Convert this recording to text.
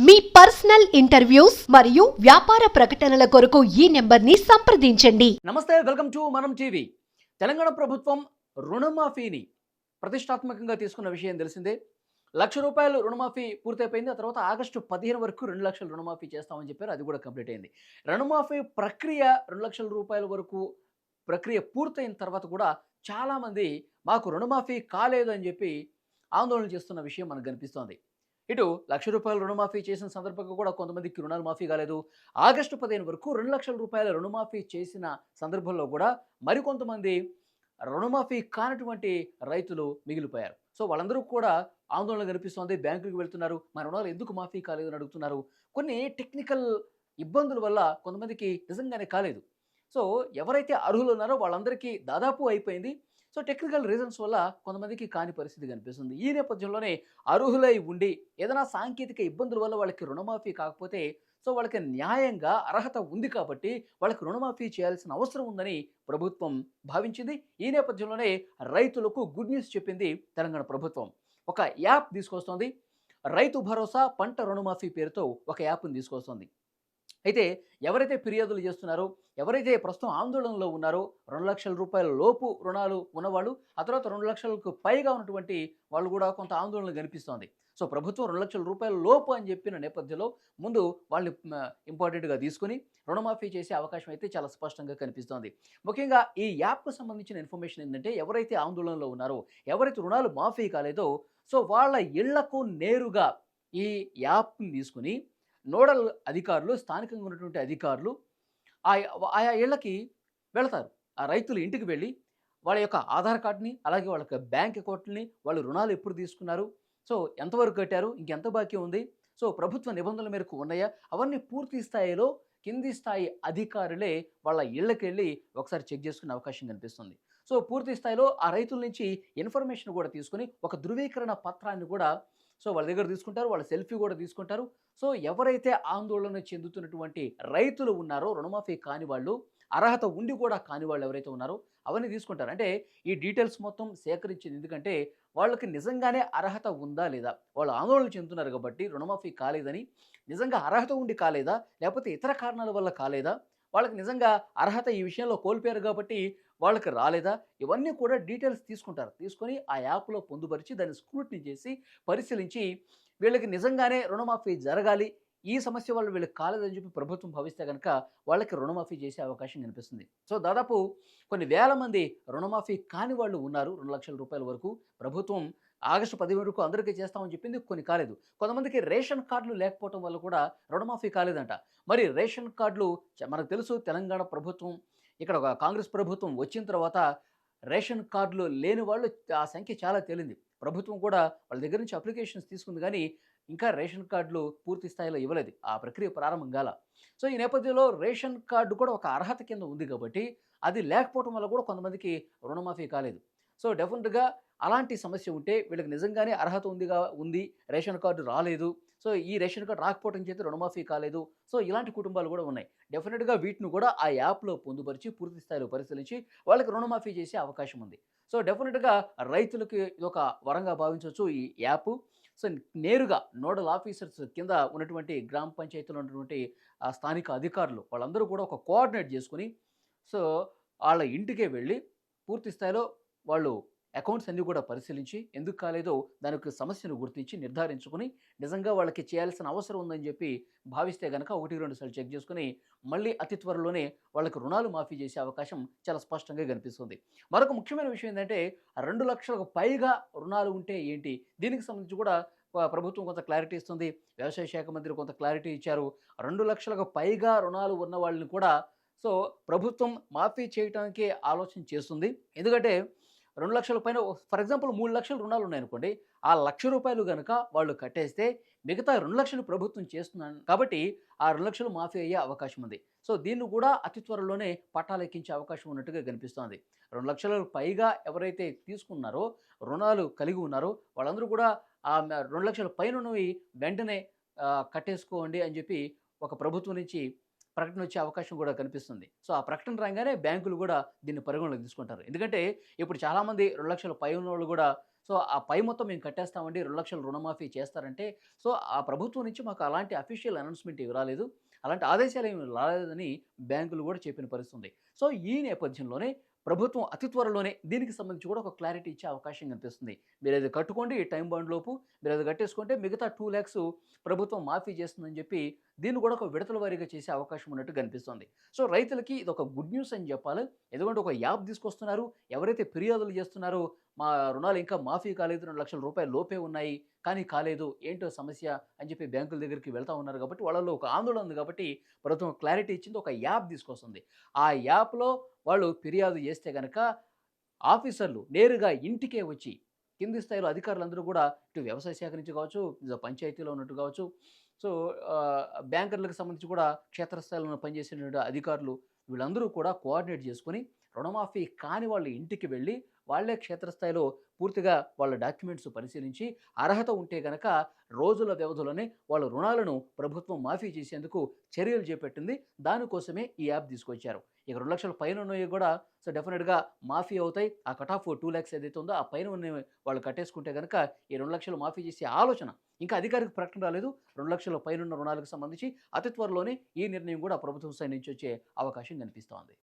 మీ personal interviews మరియు వ్యాపార ప్రకటనల కొరకు ఈ నెంబర్ని సంప్రదించండి. నమస్తే, వెల్కమ్ టు మనం టీవీ. తెలంగాణ ప్రభుత్వం రుణమాఫీని ప్రతిష్టాత్మకంగా తీసుకున్న విషయం తెలిసిందే. ₹1,00,000 రుణమాఫీ పూర్తయిపోయింది. ఆ తర్వాత ఆగస్టు 15 వరకు 2,00,000 రుణమాఫీ చేస్తామని చెప్పారు. అది కూడా కంప్లీట్ అయింది. రుణమాఫీ ప్రక్రియ ₹2,00,000 వరకు ప్రక్రియ పూర్తయిన తర్వాత కూడా చాలామంది మాకు రుణమాఫీ కాలేదు అని చెప్పి ఆందోళన చేస్తున్న విషయం మనకు కనిపిస్తోంది. ఇటు ₹1,00,000 రుణమాఫీ చేసిన సందర్భంగా కూడా కొంతమందికి రుణాలు మాఫీ కాలేదు. ఆగస్టు 15 వరకు ₹2,00,000 రుణమాఫీ చేసిన సందర్భంలో కూడా మరికొంతమంది రుణమాఫీ కానటువంటి రైతులు మిగిలిపోయారు. సో వాళ్ళందరూ కూడా ఆందోళన కనిపిస్తోంది. బ్యాంకులకు వెళ్తున్నారు. మా రుణాలు ఎందుకు మాఫీ కాలేదు అని అడుగుతున్నారు. కొన్ని టెక్నికల్ ఇబ్బందుల వల్ల కొంతమందికి నిజంగానే కాలేదు. సో ఎవరైతే అర్హులు ఉన్నారో వాళ్ళందరికీ దాదాపు అయిపోయింది. సో టెక్నికల్ రీజన్స్ వల్ల కొంతమందికి కాని పరిస్థితి కనిపిస్తుంది. ఈ నేపథ్యంలోనే అర్హులై ఉండి ఏదైనా సాంకేతిక ఇబ్బందుల వల్ల వాళ్ళకి రుణమాఫీ కాకపోతే సో వాళ్ళకి న్యాయంగా అర్హత ఉంది కాబట్టి వాళ్ళకి రుణమాఫీ చేయాల్సిన అవసరం ఉందని ప్రభుత్వం భావించింది. ఈ నేపథ్యంలోనే రైతులకు గుడ్ న్యూస్ చెప్పింది తెలంగాణ ప్రభుత్వం. ఒక యాప్ తీసుకొస్తోంది. రైతు భరోసా పంట రుణమాఫీ పేరుతో ఒక యాప్ని తీసుకొస్తోంది. అయితే ఎవరైతే ఫిర్యాదులు చేస్తున్నారో, ఎవరైతే ప్రస్తుతం ఆందోళనలో ఉన్నారో, ₹2,00,000 లోపు రుణాలు ఉన్నవాళ్ళు, ఆ తర్వాత 2,00,000కు పైగా ఉన్నటువంటి వాళ్ళు కూడా కొంత ఆందోళన కనిపిస్తోంది. సో ప్రభుత్వం ₹2,00,000 లోపు అని చెప్పిన నేపథ్యంలో ముందు వాళ్ళని ఇంపార్టెంట్గా తీసుకుని రుణమాఫీ చేసే అవకాశం అయితే చాలా స్పష్టంగా కనిపిస్తోంది. ముఖ్యంగా ఈ యాప్కు సంబంధించిన ఇన్ఫర్మేషన్ ఏంటంటే ఎవరైతే ఆందోళనలో ఉన్నారో, ఎవరైతే రుణాలు మాఫీ కాలేదో సో వాళ్ళ ఇళ్లకు నేరుగా ఈ యాప్ని తీసుకుని నోడల్ అధికారులు, స్థానికంగా ఉన్నటువంటి అధికారులు ఆయా ఇళ్ళకి వెళతారు. ఆ రైతులు ఇంటికి వెళ్ళి వాళ్ళ యొక్క ఆధార్ కార్డ్‌ని, అలాగే వాళ్ళ యొక్క బ్యాంక్ అకౌంట్‌ని, వాళ్ళు రుణాలు ఎప్పుడు తీసుకున్నారు, సో ఎంతవరకు కట్టారు, ఇంకెంత బాకీ ఉంది, సో ప్రభుత్వ నిబంధనల మేరకు ఉన్నాయా, అవన్నీ పూర్తి స్థాయిలో కింది స్థాయి అధికారులే వాళ్ళ ఇళ్ళకెళ్ళి ఒకసారి చెక్ చేసుకునే అవకాశం కనిపిస్తుంది. సో పూర్తి స్థాయిలో ఆ రైతుల నుంచి ఇన్ఫర్మేషన్ కూడా తీసుకొని ఒక ధృవీకరణ పత్రాన్ని కూడా సో వాళ్ళ దగ్గర తీసుకుంటారు. వాళ్ళ సెల్ఫీ కూడా తీసుకుంటారు. సో ఎవరైతే ఆందోళన చెందుతున్నటువంటి రైతులు ఉన్నారో, రుణమాఫీ కాని వాళ్ళు, అర్హత ఉండి కూడా కాని వాళ్ళు ఎవరైతే ఉన్నారో అవన్నీ తీసుకుంటారు. అంటే ఈ డీటెయిల్స్ మొత్తం సేకరించింది ఎందుకంటే వాళ్ళకి నిజంగానే అర్హత ఉందా లేదా, వాళ్ళు ఆందోళన చెందుతున్నారు కాబట్టి రుణమాఫీ కాలేదని, నిజంగా అర్హత ఉండి కాలేదా, లేకపోతే ఇతర కారణాల వల్ల కాలేదా, వాళ్ళకి నిజంగా అర్హత ఈ విషయంలో కోల్పోయారు కాబట్టి వాళ్ళకి రాలేదా, ఇవన్నీ కూడా డీటెయిల్స్ తీసుకుంటారు. తీసుకొని ఆ యాప్లో పొందుపరిచి దాన్ని స్క్రూటినీ చేసి పరిశీలించి వీళ్ళకి నిజంగానే రుణమాఫీ జరగాలి, ఈ సమస్య వల్ల వీళ్ళకి కాలేదని చెప్పి ప్రభుత్వం భావిస్తే కనుక వాళ్ళకి రుణమాఫీ చేసే అవకాశం కనిపిస్తుంది. సో దాదాపు కొన్ని వేల మంది రుణమాఫీ కాని వాళ్ళు ఉన్నారు. ₹2,00,000 వరకు ప్రభుత్వం ఆగస్టు 10 వరకు అందరికీ చేస్తామని చెప్పింది. కొన్ని కాలేదు. కొంతమందికి రేషన్ కార్డులు లేకపోవడం వల్ల కూడా రుణమాఫీ కాలేదంట. మరి రేషన్ కార్డులు మనకు తెలుసు, తెలంగాణ ప్రభుత్వం ఇక్కడ ఒక కాంగ్రెస్ ప్రభుత్వం వచ్చిన తర్వాత రేషన్ కార్డులు లేని వాళ్ళు ఆ సంఖ్య చాలా తేలింది. ప్రభుత్వం కూడా వాళ్ళ దగ్గర నుంచి అప్లికేషన్స్ తీసుకుంది కానీ ఇంకా రేషన్ కార్డులు పూర్తి స్థాయిలో ఇవ్వలేదు. ఆ ప్రక్రియ ప్రారంభం కాల. సో ఈ నేపథ్యంలో రేషన్ కార్డు కూడా ఒక అర్హత కింద ఉంది కాబట్టి అది లేకపోవడం వల్ల కూడా కొంతమందికి రుణమాఫీ కాలేదు. సో డెఫినెట్‌గా అలాంటి సమస్య ఉంటే వీళ్ళకి నిజంగానే అర్హత ఉంది, రేషన్ కార్డు రాలేదు. సో ఈ రేషన్ కార్డ్ రాకపోవడం చేత రుణమాఫీ కాలేదు. సో ఇలాంటి కుటుంబాలు కూడా ఉన్నాయి. డెఫినెట్‌గా వీటిని కూడా ఆ యాప్‌లో పొందుపరిచి పూర్తి స్థాయిలో పరిశీలించి వాళ్ళకి రుణమాఫీ చేసే అవకాశం ఉంది. సో డెఫినెట్‌గా రైతులకి ఇదొక వరంగా భావించొచ్చు ఈ యాపు. సో నేరుగా నోడల్ ఆఫీసర్స్ కింద ఉన్నటువంటి గ్రామ పంచాయతీలో ఉన్నటువంటి స్థానిక అధికారులు వాళ్ళందరూ కూడా ఒక కోఆర్డినేట్ చేసుకొని సో వాళ్ళ ఇంటికే వెళ్ళి పూర్తి స్థాయిలో వాళ్ళు అకౌంట్స్ అన్నీ కూడా పరిశీలించి ఎందుకు కాలేదో దానికి సమస్యను గుర్తించి నిర్ధారించుకుని నిజంగా వాళ్ళకి చేయాల్సిన అవసరం ఉందని చెప్పి భావిస్తే గనక 1, 2 సార్లు చెక్ చేసుకుని మళ్ళీ అతి త్వరలోనే వాళ్ళకి రుణాలు మాఫీ చేసే అవకాశం చాలా స్పష్టంగా కనిపిస్తుంది. మరొక ముఖ్యమైన విషయం ఏంటంటే 2,00,000కు పైగా రుణాలు ఉంటే ఏంటి, దీనికి సంబంధించి కూడా ప్రభుత్వం కొంత క్లారిటీ ఇస్తుంది. వ్యవసాయ శాఖ మంత్రి కొంత క్లారిటీ ఇచ్చారు. 2,00,000కు పైగా రుణాలు ఉన్న వాళ్ళని కూడా సో ప్రభుత్వం మాఫీ చేయటానికి ఆలోచన చేస్తుంది. ఎందుకంటే 2,00,000 పైన ఫర్ ఎగ్జాంపుల్ 3,00,000 రుణాలు ఉన్నాయనుకోండి. ఆ ₹1,00,000 గనక వాళ్ళు కట్టేస్తే మిగతా 2,00,000 ప్రభుత్వం చేస్తున్నాను కాబట్టి ఆ 2,00,000 మాఫీ అయ్యే అవకాశం ఉంది. సో దీన్ని కూడా అతి త్వరలోనే పట్టాలెక్కించే అవకాశం ఉన్నట్టుగా కనిపిస్తోంది. 2,00,000 పైగా ఎవరైతే తీసుకున్నారో, రుణాలు కలిగి ఉన్నారో వాళ్ళందరూ కూడా 2,00,000 పైనున్నవి వెంటనే కట్టేసుకోండి అని చెప్పి ఒక ప్రభుత్వం నుంచి ప్రకటన వచ్చే అవకాశం కూడా కనిపిస్తుంది. సో ఆ ప్రకటన రాగానే బ్యాంకులు కూడా దీన్ని పరిగణలోకి తీసుకుంటారు. ఎందుకంటే ఇప్పుడు చాలామంది 2,00,000 పై ఉన్నోళ్ళు కూడా సో ఆ పై మొత్తం మేము కట్టేస్తామండి, 2,00,000 రుణమాఫీ చేస్తారంటే, సో ఆ ప్రభుత్వం నుంచి మాకు అలాంటి అఫీషియల్ అనౌన్స్‌మెంట్ ఏమి రాలేదు. అలాంటి ఆదేశాలు ఏమి రాలేదని బ్యాంకులు కూడా చెప్పిన పరిస్థితి ఉంది. సో ఈ నేపథ్యంలోనే ప్రభుత్వం అతి త్వరలోనే దీనికి సంబంధించి కూడా ఒక క్లారిటీ ఇచ్చే అవకాశం కనిపిస్తుంది. మీరది కట్టుకోండి ఈ టైమ్ బౌండ్ లోపు, మీరది కట్టేసుకుంటే మిగతా 2,00,000 ప్రభుత్వం మాఫీ చేస్తుందని చెప్పి దీన్ని కూడా ఒక విడతల వారీగా చేసే అవకాశం ఉన్నట్టు కనిపిస్తుంది. సో రైతులకి ఇదొక గుడ్ న్యూస్ అని చెప్పాలి. ఎందుకంటే ఒక యాప్ తీసుకొస్తున్నారు. ఎవరైతే ఫిర్యాదులు చేస్తున్నారో మా రుణాలు ఇంకా మాఫీ కాలేదు, 2,00,000 రూపాయల లోపే ఉన్నాయి, కానీ కాలేదు, ఏంటో సమస్య అని చెప్పి బ్యాంకుల దగ్గరికి వెళ్తా ఉన్నారు కాబట్టి వాళ్ళలో ఒక ఆందోళన ఉంది కాబట్టి ప్రభుత్వం క్లారిటీ ఇచ్చింది. ఒక యాప్ తీసుకొస్తుంది. ఆ యాప్‌లో వాళ్ళు ఫిర్యాదు చేస్తే గనక ఆఫీసర్లు నేరుగా ఇంటికే వచ్చి కింది స్థాయిలో అధికారులందరూ కూడా ఇటు వ్యవసాయ శాఖ నుంచి కావచ్చు, ఇటు పంచాయతీలో ఉన్నట్టు కావచ్చు, సో బ్యాంకర్లకు సంబంధించి కూడా క్షేత్రస్థాయిలో పనిచేసేటువంటి అధికారులు వీళ్ళందరూ కూడా కోఆర్డినేట్ చేసుకొని రుణమాఫీ కాని వాళ్ళ ఇంటికి వెళ్ళి వాళ్ళే క్షేత్రస్థాయిలో పూర్తిగా వాళ్ళ డాక్యుమెంట్స్ పరిశీలించి అర్హత ఉంటే గనక రోజుల వ్యవధిలోనే వాళ్ళ రుణాలను ప్రభుత్వం మాఫీ చేసేందుకు చర్యలు చేపట్టింది. దానికోసమే ఈ యాప్ తీసుకొచ్చారు. ఇక 2,00,000 పైన ఉన్నవి కూడా సో డెఫినెట్‌గా మాఫీ అవుతాయి. ఆ కట్ ఆఫ్ 2,00,000 ఏదైతే ఉందో ఆ పైన ఉన్నవి వాళ్ళు కట్టేసుకుంటే గనక ఈ 2,00,000 మాఫీ చేసే ఆలోచన ఇంకా అధికారిక ప్రకటన రాలేదు. 2,00,000 పైనున్న రుణాలకు సంబంధించి అతి త్వరలోనే ఈ నిర్ణయం కూడా ప్రభుత్వం సైడ్ నుంచి వచ్చే అవకాశం కనిపిస్తోంది.